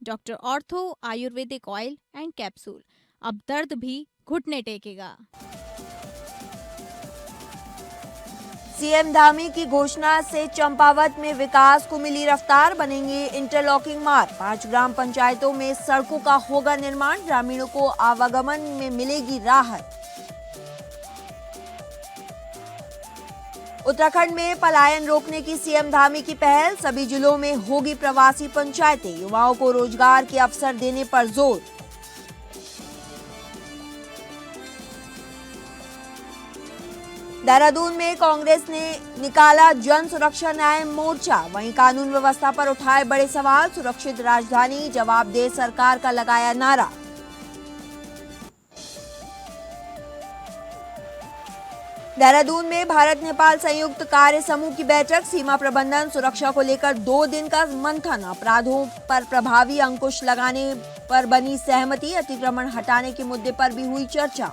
Doctor ortho Ayurvedic oil and capsule. अब दर्द भी घुटने टेकेगा। सीएम धामी की घोषणा से चंपावत में विकास को मिली रफ्तार, बनेंगे इंटरलॉकिंग मार्ग। 5 ग्राम पंचायतों में सड़कों का होगा निर्माण, ग्रामीणों को आवागमन में मिलेगी राहत। उत्तराखंड में पलायन रोकने की सीएम धामी की पहल, सभी जिलों में होगी प्रवासी पंचायतें, युवाओं को रोजगार के अवसर देने पर जोर। देहरादून में कांग्रेस ने निकाला जन सुरक्षा न्याय मोर्चा, वहीं कानून व्यवस्था पर उठाए बड़े सवाल, सुरक्षित राजधानी जवाबदेह सरकार का लगाया नारा। देहरादून में भारत नेपाल संयुक्त कार्य समूह की बैठक, सीमा प्रबंधन सुरक्षा को लेकर 2 दिन का मंथन, अपराधों पर प्रभावी अंकुश लगाने पर बनी सहमति, अतिक्रमण हटाने के मुद्दे पर भी हुई चर्चा।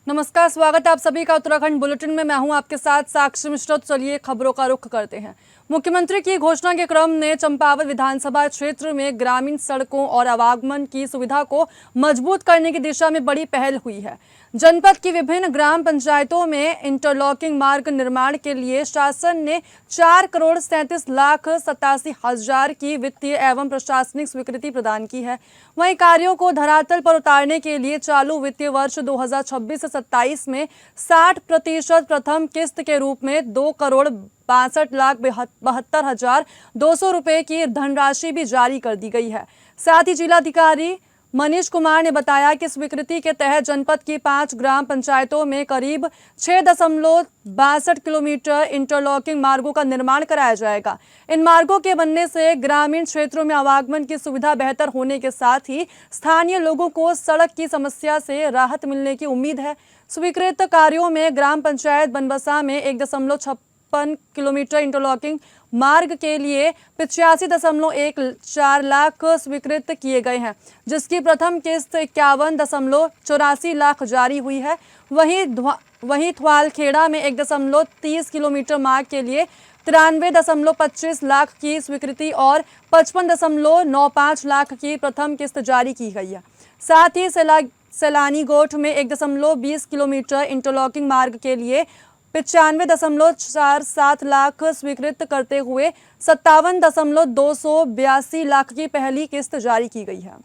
नमस्कार, स्वागत है आप सभी का उत्तराखंड बुलेटिन में। मैं हूं आपके साथ साक्षी मिश्रा। तो चलिए खबरों का रुख करते हैं। मुख्यमंत्री की घोषणा के क्रम में चंपावत विधानसभा क्षेत्र में ग्रामीण सड़कों और आवागमन की सुविधा को मजबूत करने की दिशा में बड़ी पहल हुई है। जनपद की विभिन्न ग्राम पंचायतों में इंटरलॉकिंग मार्ग निर्माण के लिए शासन ने 4,37,87,000 की वित्तीय एवं प्रशासनिक स्वीकृति प्रदान की है। वहीं कार्यों को धरातल पर उतारने के लिए चालू वित्तीय वर्ष 2026 से 27 में 60% प्रथम किस्त के रूप में 2,62,72,200 रुपए की धनराशि भी जारी कर दी गई है। साथ ही जिलाधिकारी मनीष कुमार ने बताया कि स्वीकृति के तहत जनपद की 5 ग्राम पंचायतों में करीब 6.62 किलोमीटर इंटरलॉकिंग मार्गों का निर्माण कराया जाएगा। इन मार्गों के बनने से ग्रामीण क्षेत्रों में आवागमन की सुविधा बेहतर होने के साथ ही स्थानीय लोगों को सड़क की समस्या से राहत मिलने की उम्मीद है। स्वीकृत कार्यों में ग्राम पंचायत बनबसा में 1.56 किलोमीटर इंटरलॉकिंग मार्ग के लिए 85.14 लाख स्वीकृत किए गए हैं, जिसकी प्रथम किस्त 51.84 लाख जारी हुई है। वहीं थवालखेड़ा में 1.30 किलोमीटर मार्ग के लिए 93.25 लाख की स्वीकृति और 55.95 लाख की प्रथम किस्त जारी की गई है। साथ ही सैलानी गोठ में 1.20 किलोमीटर इंटरलॉकिंग मार्ग के लिए 95.47 लाख स्वीकृत करते हुए 57.282 लाख की पहली किस्त जारी की गई है।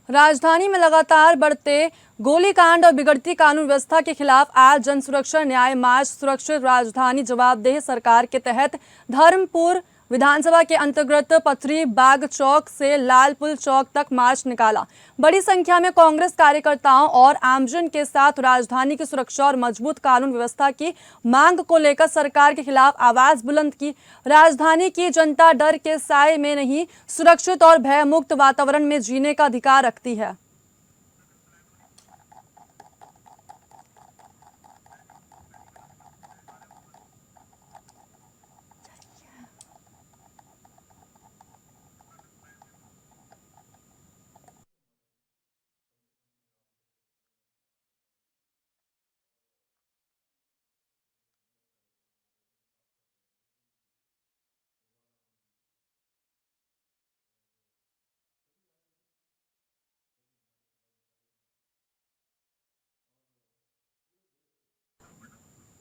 राजधानी में लगातार बढ़ते गोलीकांड और बिगड़ती कानून व्यवस्था के खिलाफ आज जन सुरक्षा न्याय मार्च सुरक्षित राजधानी जवाबदेह सरकार के तहत धर्मपुर विधानसभा के अंतर्गत पथरी बाग चौक से लालपुल चौक तक मार्च निकाला। बड़ी संख्या में कांग्रेस कार्यकर्ताओं और आमजन के साथ राजधानी की सुरक्षा और मजबूत कानून व्यवस्था की मांग को लेकर सरकार के खिलाफ आवाज बुलंद की। राजधानी की जनता डर के साए में नहीं, सुरक्षित और भयमुक्त वातावरण में जीने का अधिकार रखती है।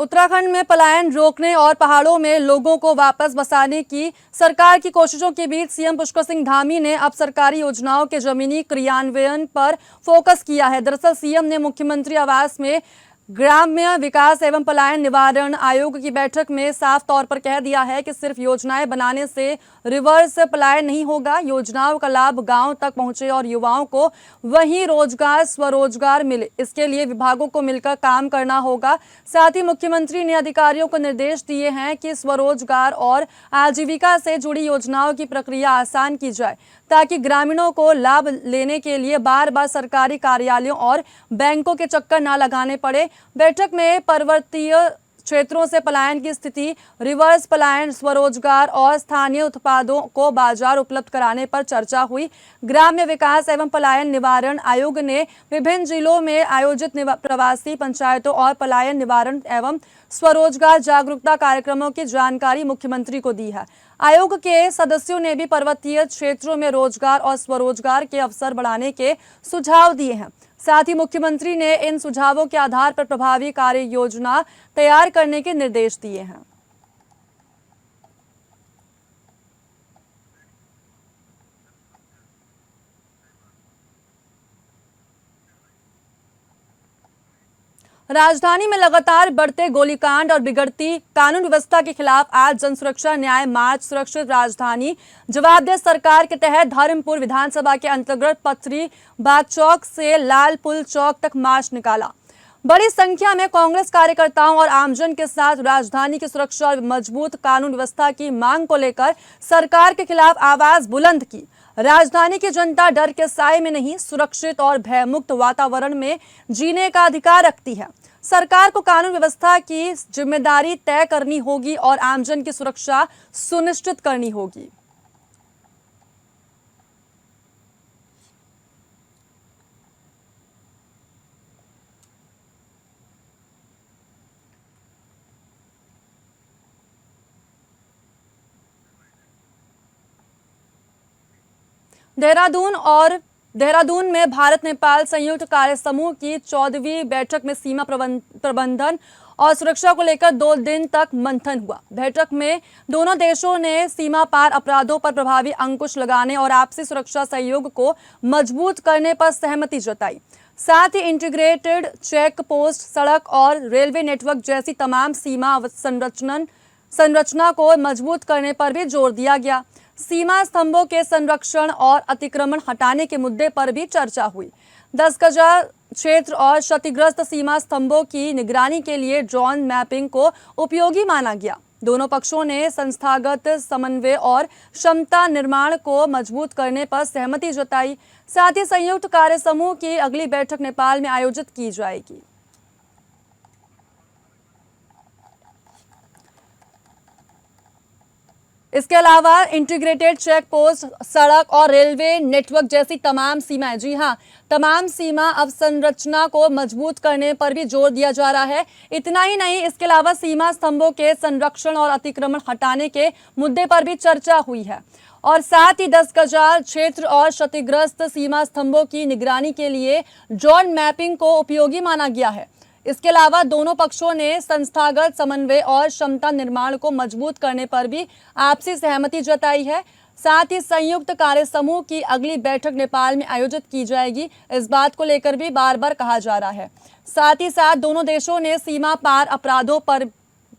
उत्तराखंड में पलायन रोकने और पहाड़ों में लोगों को वापस बसाने की सरकार की कोशिशों के बीच सीएम पुष्कर सिंह धामी ने अब सरकारी योजनाओं के जमीनी क्रियान्वयन पर फोकस किया है। दरअसल सीएम ने मुख्यमंत्री आवास में ग्राम्य विकास एवं पलायन निवारण आयोग की बैठक में साफ तौर पर कह दिया है कि सिर्फ योजनाएं बनाने से रिवर्स पलायन नहीं होगा। योजनाओं का लाभ गांव तक पहुंचे और युवाओं को वहीं रोजगार स्वरोजगार मिले, इसके लिए विभागों को मिलकर काम करना होगा। साथ ही मुख्यमंत्री ने अधिकारियों को निर्देश दिए हैं कि स्वरोजगार और आजीविका से जुड़ी योजनाओं की प्रक्रिया आसान की जाए, ताकि ग्रामीणों को लाभ लेने के लिए बार बार सरकारी कार्यालयों और बैंकों के चक्कर न लगाने पड़े। बैठक में पर्वतीय क्षेत्रों से पलायन की स्थिति, रिवर्स पलायन, स्वरोजगार और स्थानीय उत्पादों को बाजार उपलब्ध कराने पर चर्चा हुई। ग्राम्य विकास एवं पलायन निवारण आयोग ने विभिन्न जिलों में आयोजित प्रवासी पंचायतों और पलायन निवारण एवं स्वरोजगार जागरूकता कार्यक्रमों की जानकारी मुख्यमंत्री को दी है। आयोग के सदस्यों ने भी पर्वतीय क्षेत्रों में रोजगार और स्वरोजगार के अवसर बढ़ाने के सुझाव दिए हैं। साथ ही मुख्यमंत्री ने इन सुझावों के आधार पर प्रभावी कार्य योजना तैयार करने के निर्देश दिए हैं। राजधानी में लगातार बढ़ते गोलीकांड और बिगड़ती कानून व्यवस्था के खिलाफ आज जन सुरक्षा न्याय मार्च सुरक्षित राजधानी जवाबदेह सरकार के तहत धर्मपुर विधानसभा के अंतर्गत पथरी बाग चौक से लाल पुल चौक तक मार्च निकाला। बड़ी संख्या में कांग्रेस कार्यकर्ताओं और आमजन के साथ राजधानी की सुरक्षा और मजबूत कानून व्यवस्था की मांग को लेकर सरकार के खिलाफ आवाज बुलंद की। राजधानी की जनता डर के साए में नहीं, सुरक्षित और भयमुक्त वातावरण में जीने का अधिकार रखती है। सरकार को कानून व्यवस्था की जिम्मेदारी तय करनी होगी और आमजन की सुरक्षा सुनिश्चित करनी होगी। देहरादून में भारत नेपाल संयुक्त कार्य समूह की 14वीं बैठक में सीमा प्रबंधन और सुरक्षा को लेकर 2 दिन तक मंथन हुआ। बैठक में दोनों देशों ने सीमा पार अपराधों पर प्रभावी अंकुश लगाने और आपसी सुरक्षा सहयोग को मजबूत करने पर सहमति जताई। साथ ही इंटीग्रेटेड चेक पोस्ट, सड़क और रेलवे नेटवर्क जैसी तमाम सीमा संरचना को मजबूत करने पर भी जोर दिया गया। सीमा स्तंभों के संरक्षण और अतिक्रमण हटाने के मुद्दे पर भी चर्चा हुई। 10 गजा क्षेत्र और क्षतिग्रस्त सीमा स्तंभों की निगरानी के लिए ड्रोन मैपिंग को उपयोगी माना गया। दोनों पक्षों ने संस्थागत समन्वय और क्षमता निर्माण को मजबूत करने पर सहमति जताई। साथ ही संयुक्त कार्य समूह की अगली बैठक नेपाल में आयोजित की जाएगी। इसके अलावा इंटीग्रेटेड चेक पोस्ट, सड़क और रेलवे नेटवर्क जैसी तमाम सीमाएं, जी हां, तमाम सीमा अवसंरचना को मजबूत करने पर भी जोर दिया जा रहा है। इतना ही नहीं, इसके अलावा सीमा स्तंभों के संरक्षण और अतिक्रमण हटाने के मुद्दे पर भी चर्चा हुई है। और साथ ही 10 गजा क्षेत्र और क्षतिग्रस्त सीमा स्तंभों की निगरानी के लिए ड्रोन मैपिंग को उपयोगी माना गया है। इसके अलावा दोनों पक्षों ने संस्थागत समन्वय और क्षमता निर्माण को मजबूत करने पर भी आपसी सहमति जताई है। साथ ही संयुक्त कार्य समूह की अगली बैठक नेपाल में आयोजित की जाएगी, इस बात को लेकर भी बार बार कहा जा रहा है। साथ ही साथ दोनों देशों ने सीमा पार अपराधों पर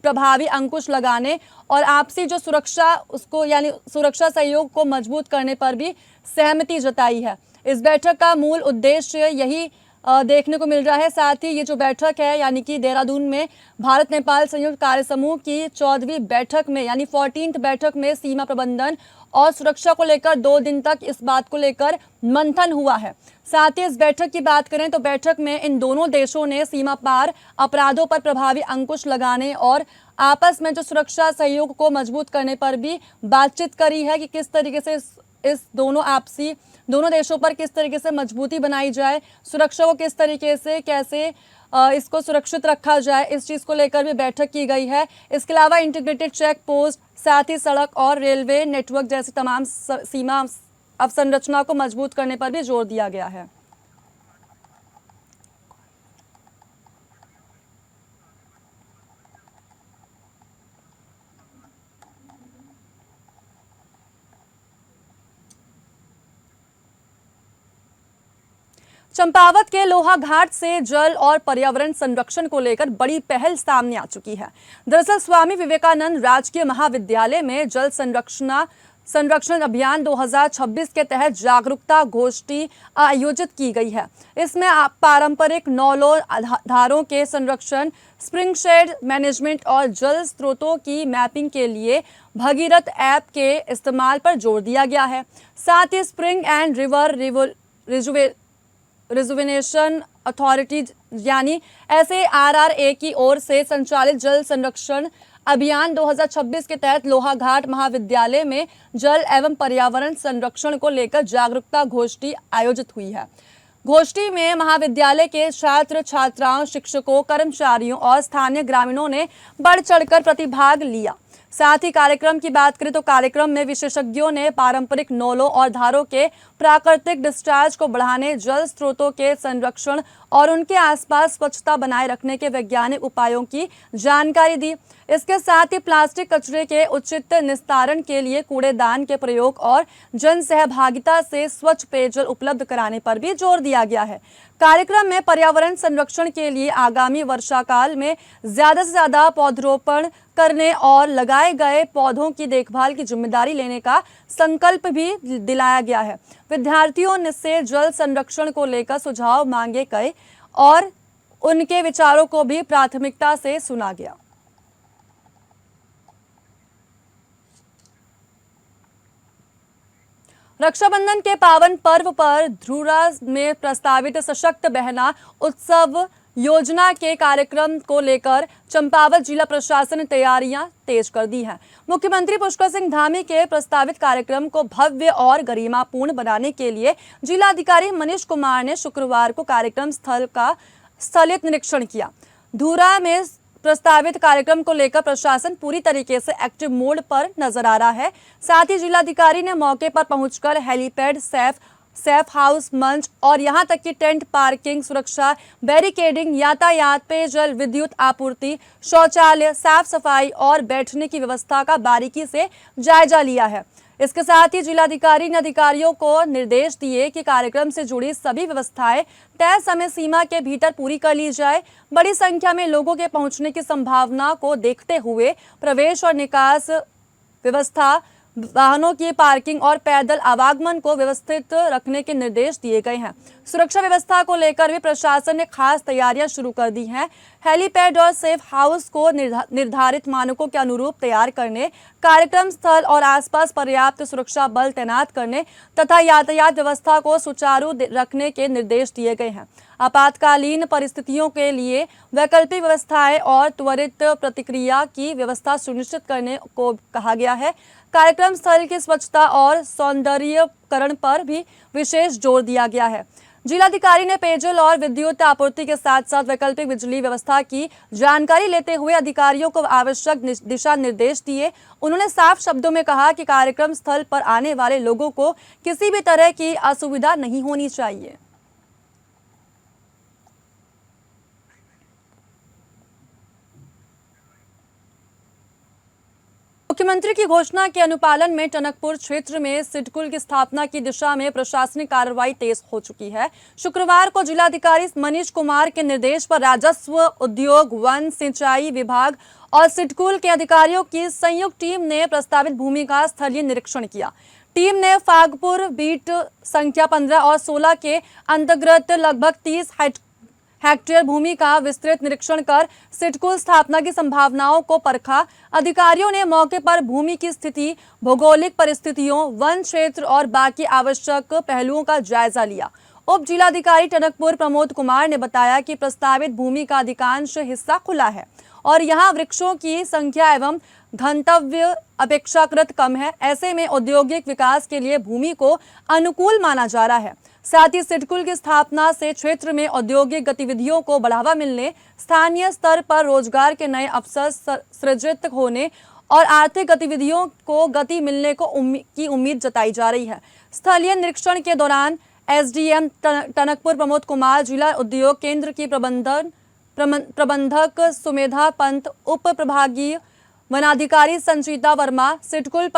प्रभावी अंकुश लगाने और आपसी जो सुरक्षा उसको यानी सुरक्षा सहयोग को मजबूत करने पर भी सहमति जताई है। इस बैठक का मूल उद्देश्य यही देखने को मिल रहा है। साथ ही ये जो बैठक है यानी कि देहरादून में भारत नेपाल संयुक्त कार्य समूह की 14वीं बैठक में यानी 14th बैठक में सीमा प्रबंधन और सुरक्षा को लेकर 2 दिन तक इस बात को लेकर मंथन हुआ है। साथ ही इस बैठक की बात करें तो बैठक में इन दोनों देशों ने सीमा पार अपराधों पर प्रभावी अंकुश लगाने और आपस में जो सुरक्षा सहयोग को मजबूत करने पर भी बातचीत करी है कि किस तरीके से इस दोनों देशों पर किस तरीके से मजबूती बनाई जाए, सुरक्षा को किस तरीके से कैसे इसको सुरक्षित रखा जाए, इस चीज़ को लेकर भी बैठक की गई है। इसके अलावा इंटीग्रेटेड चेक पोस्ट, साथ ही सड़क और रेलवे नेटवर्क जैसी तमाम सीमा अवसंरचना को मजबूत करने पर भी जोर दिया गया है। चंपावत के लोहा घाट से जल और पर्यावरण संरक्षण को लेकर बड़ी पहल सामने आ चुकी है। दरअसल स्वामी विवेकानंद राजकीय महाविद्यालय में जल संरक्षण अभियान 2026 के तहत जागरूकता गोष्ठी आयोजित की गई है। इसमें पारंपरिक नौलों धारों के संरक्षण, स्प्रिंग शेड मैनेजमेंट और जल स्रोतों की मैपिंग के लिए भगीरथ ऐप के इस्तेमाल पर जोर दिया गया है। साथ ही spring and river rejuvenation authority यानी SARRA की ओर से संचालित जल संरक्षण अभियान 2026 के तहत लोहाघाट महाविद्यालय में जल एवं पर्यावरण संरक्षण को लेकर जागरूकता गोष्ठी आयोजित हुई है। गोष्ठी में महाविद्यालय के छात्र छात्राओं, शिक्षकों, कर्मचारियों और स्थानीय ग्रामीणों ने बढ़ चढ़कर प्रतिभाग लिया। साथ ही कार्यक्रम की बात करें तो कार्यक्रम में विशेषज्ञों ने पारंपरिक नौलों और धारों के प्राकृतिक डिस्चार्ज को बढ़ाने, जल स्रोतों के संरक्षण और उनके आसपास स्वच्छता बनाए रखने के वैज्ञानिक उपायों की जानकारी दी। इसके साथ ही प्लास्टिक कचरे के उचित निस्तारण के लिए कूड़ेदान के प्रयोग और जन सहभागिता से स्वच्छ पेयजल उपलब्ध कराने पर भी जोर दिया गया है। कार्यक्रम में पर्यावरण संरक्षण के लिए आगामी वर्षाकाल में ज्यादा से ज्यादा पौधरोपण करने और लगाए गए पौधों की देखभाल की जिम्मेदारी लेने का संकल्प भी दिलाया गया है। विद्यार्थियों से जल संरक्षण को लेकर सुझाव मांगे गए और उनके विचारों को भी प्राथमिकता से सुना गया। रक्षाबंधन के पावन पर्व पर धुरा में प्रस्तावित सशक्त बहना उत्सव योजना के कार्यक्रम को लेकर चंपावत जिला प्रशासन ने तैयारियां तेज कर दी हैं। मुख्यमंत्री पुष्कर सिंह धामी के प्रस्तावित कार्यक्रम को भव्य और गरिमापूर्ण बनाने के लिए जिलाधिकारी मनीष कुमार ने शुक्रवार को कार्यक्रम स्थल का स्थलित निरीक्षण किया। धुरा में प्रस्तावित कार्यक्रम को लेकर प्रशासन पूरी तरीके से एक्टिव मोड पर नजर आ रहा है। साथ ही जिलाधिकारी ने मौके पर पहुंचकर हेलीपैड, सेफ हाउस, मंच और यहां तक कि टेंट, पार्किंग, सुरक्षा, बैरिकेडिंग, यातायात, पेयजल, विद्युत आपूर्ति, शौचालय, साफ सफाई और बैठने की व्यवस्था का बारीकी से जायजा लिया है। इसके साथ ही जिलाधिकारी ने अधिकारियों को निर्देश दिए कि कार्यक्रम से जुड़ी सभी व्यवस्थाएं तय समय सीमा के भीतर पूरी कर ली जाए। बड़ी संख्या में लोगों के पहुंचने की संभावना को देखते हुए प्रवेश और निकास व्यवस्था, वाहनों की पार्किंग और पैदल आवागमन को व्यवस्थित रखने के निर्देश दिए गए हैं। सुरक्षा व्यवस्था को लेकर भी प्रशासन ने खास तैयारियां शुरू कर दी हैं। हेलीपैड और सेफ हाउस को निर्धारित मानकों के अनुरूप तैयार करने, कार्यक्रम स्थल और आसपास पर्याप्त सुरक्षा बल तैनात करने तथा यातायात व्यवस्था को सुचारू रखने के निर्देश दिए गए हैं। आपातकालीन परिस्थितियों के लिए वैकल्पिक व्यवस्थाएं और त्वरित प्रतिक्रिया की व्यवस्था सुनिश्चित करने को कहा गया है। कार्यक्रम स्थल की स्वच्छता और सौंदर्यीकरण पर भी विशेष जोर दिया गया है। जिलाधिकारी ने पेयजल और विद्युत आपूर्ति के साथ साथ वैकल्पिक बिजली व्यवस्था की जानकारी लेते हुए अधिकारियों को आवश्यक दिशा निर्देश दिए। उन्होंने साफ शब्दों में कहा कि कार्यक्रम स्थल पर आने वाले लोगों को किसी भी तरह की असुविधा नहीं होनी चाहिए। मुख्यमंत्री की घोषणा के अनुपालन में टनकपुर क्षेत्र में सिडकुल की स्थापना की दिशा में प्रशासनिक कार्रवाई तेज हो चुकी है। शुक्रवार को जिलाधिकारी मनीष कुमार के निर्देश पर राजस्व, उद्योग, वन, सिंचाई विभाग और सिडकुल के अधिकारियों की संयुक्त टीम ने प्रस्तावित भूमि का स्थलीय निरीक्षण किया। टीम ने फागपुर बीट संख्या 15 और 16 के अंतर्गत लगभग 30 हेक्टेयर भूमि का विस्तृत निरीक्षण कर सिडकुल स्थापना की संभावनाओं को परखा। अधिकारियों ने मौके पर भूमि की स्थिति, भौगोलिक परिस्थितियों, वन क्षेत्र और बाकी आवश्यक पहलुओं का जायजा लिया। उप जिलाधिकारी टनकपुर प्रमोद कुमार ने बताया कि प्रस्तावित भूमि का अधिकांश हिस्सा खुला है और यहाँ वृक्षों की संख्या एवं घनत्व अपेक्षाकृत कम है। ऐसे में औद्योगिक विकास के लिए भूमि को अनुकूल माना जा रहा है। साथ ही सिडकुल की स्थापना से क्षेत्र में औद्योगिक गतिविधियों को बढ़ावा मिलने, स्थानीय स्तर पर रोजगार के नए अवसर सृजित होने और आर्थिक गतिविधियों को गति मिलने की उम्मीद जताई जा रही है। स्थलीय निरीक्षण के दौरान SDM टनकपुर प्रमोद कुमार, जिला उद्योग केंद्र की प्रबंधक सुमेधा पंत, उप प्रभागीय वनाधिकारी संचिता वर्मा, सिडकुल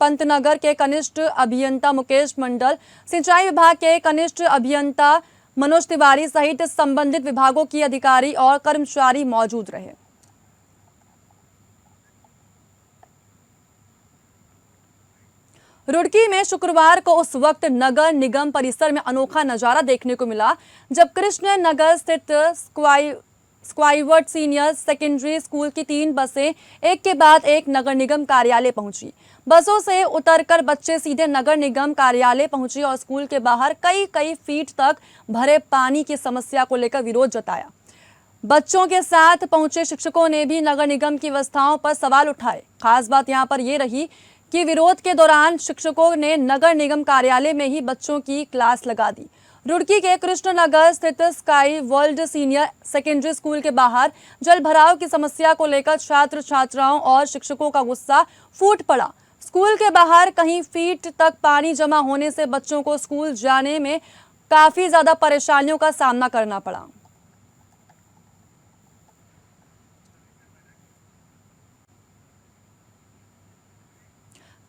पंतनगर के कनिष्ठ अभियंता मुकेश मंडल, सिंचाई विभाग के कनिष्ठ अभियंता मनोज तिवारी सहित संबंधित विभागों की अधिकारी और कर्मचारी मौजूद रहे। रुड़की में शुक्रवार को उस वक्त नगर निगम परिसर में अनोखा नजारा देखने को मिला जब कृष्ण नगर स्थित स्क्वाइवर्ड सीनियर सेकेंडरी स्कूल की 3 बसें एक के बाद एक नगर निगम कार्यालय पहुंची। बसों से उतरकर बच्चे सीधे नगर निगम कार्यालय पहुंचे और स्कूल के बाहर कई फीट तक भरे पानी की समस्या को लेकर विरोध जताया। बच्चों के साथ पहुंचे शिक्षकों ने भी नगर निगम की व्यवस्थाओं पर सवाल उठाए। खास बात यहां पर यह रही कि विरोध के दौरान शिक्षकों ने नगर निगम कार्यालय में ही बच्चों की क्लास लगा दी। रुड़की के कृष्णनगर स्थित sky world senior secondary school के बाहर जल भराव की समस्या को लेकर छात्र छात्राओं और शिक्षकों का गुस्सा फूट पड़ा। स्कूल के बाहर कहीं फीट तक पानी जमा होने से बच्चों को स्कूल जाने में काफी ज्यादा परेशानियों का सामना करना पड़ा।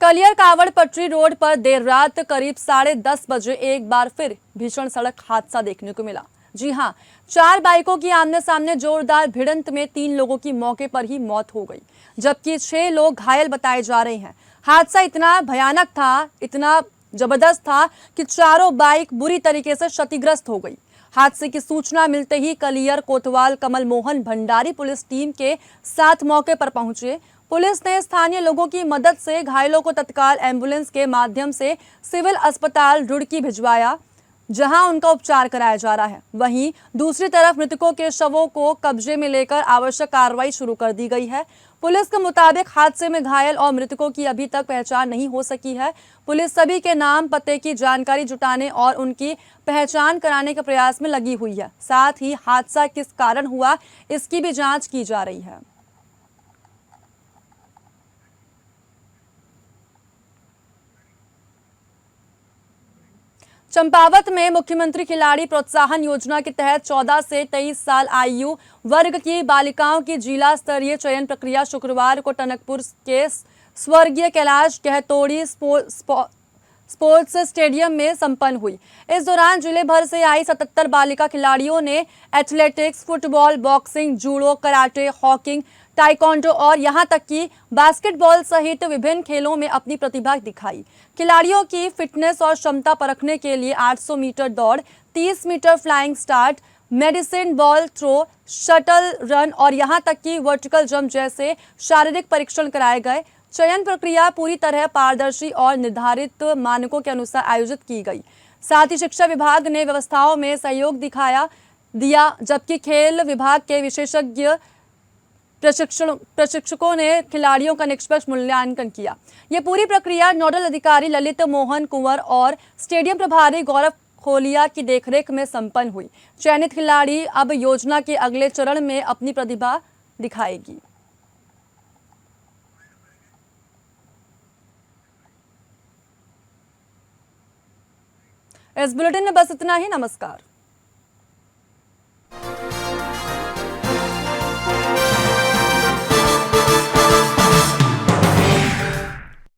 कलियर कावड़ पटरी रोड पर देर रात करीब 10:30 बजे एक बार फिर भीषण सड़क हादसा देखने को मिला। जी हां, 4 बाइकों की आमने सामने जोरदार भिड़ंत में 3 लोगों की मौके पर ही मौत हो गई, जबकि 6 लोग घायल बताए जा रहे हैं। हादसा इतना भयानक था, इतना जबरदस्त था कि चारों बाइक बुरी तरीके से क्षतिग्रस्त हो गई। हादसे की सूचना मिलते ही कलियर कोतवाल कमल मोहन भंडारी पुलिस टीम के साथ मौके पर पहुंचे। पुलिस ने स्थानीय लोगों की मदद से घायलों को तत्काल एम्बुलेंस के माध्यम से सिविल अस्पताल रुड़की भिजवाया, जहां उनका उपचार कराया जा रहा है। वहीं दूसरी तरफ मृतकों के शवों को कब्जे में लेकर आवश्यक कार्रवाई शुरू कर दी गई है। पुलिस के मुताबिक हादसे में घायल और मृतकों की अभी तक पहचान नहीं हो सकी है। पुलिस सभी के नाम पते की जानकारी जुटाने और उनकी पहचान कराने के प्रयास में लगी हुई है। साथ ही हादसा किस कारण हुआ इसकी भी जांच की जा रही है। चंपावत में मुख्यमंत्री खिलाड़ी प्रोत्साहन योजना के तहत 14 से 23 साल आयु वर्ग की बालिकाओं की जिला स्तरीय चयन प्रक्रिया शुक्रवार को टनकपुर के स्वर्गीय कैलाश गहतोड़ी स्पोर्ट्स स्टेडियम में संपन्न हुई। इस दौरान जिले भर से आई 77 बालिका खिलाड़ियों ने athletics, football, boxing, judo, karate, hockey, taekwondo और यहां तक कि बास्केटबॉल सहित विभिन्न खेलों में अपनी प्रतिभा दिखाई। खिलाड़ियों की फिटनेस और क्षमता परखने के लिए 800 मीटर दौड़, 30 metre flying start, medicine ball throw, shuttle run और यहां तक कि वर्टिकल जंप जैसे शारीरिक परीक्षण कराए गए। चयन प्रक्रिया पूरी तरह पारदर्शी और निर्धारित मानकों के अनुसार आयोजित की गई। साथ ही शिक्षा विभाग ने व्यवस्थाओं में सहयोग दिया, जबकि खेल विभाग के विशेषज्ञ प्रशिक्षकों ने खिलाड़ियों का निष्पक्ष मूल्यांकन किया। यह पूरी प्रक्रिया नोडल अधिकारी ललित मोहन कुंवर और स्टेडियम प्रभारी गौरव खोलिया की देखरेख में संपन्न हुई। चयनित खिलाड़ी अब योजना के अगले चरण में अपनी प्रतिभा दिखाएगी। इस बुलेटिन में बस इतना ही। नमस्कार।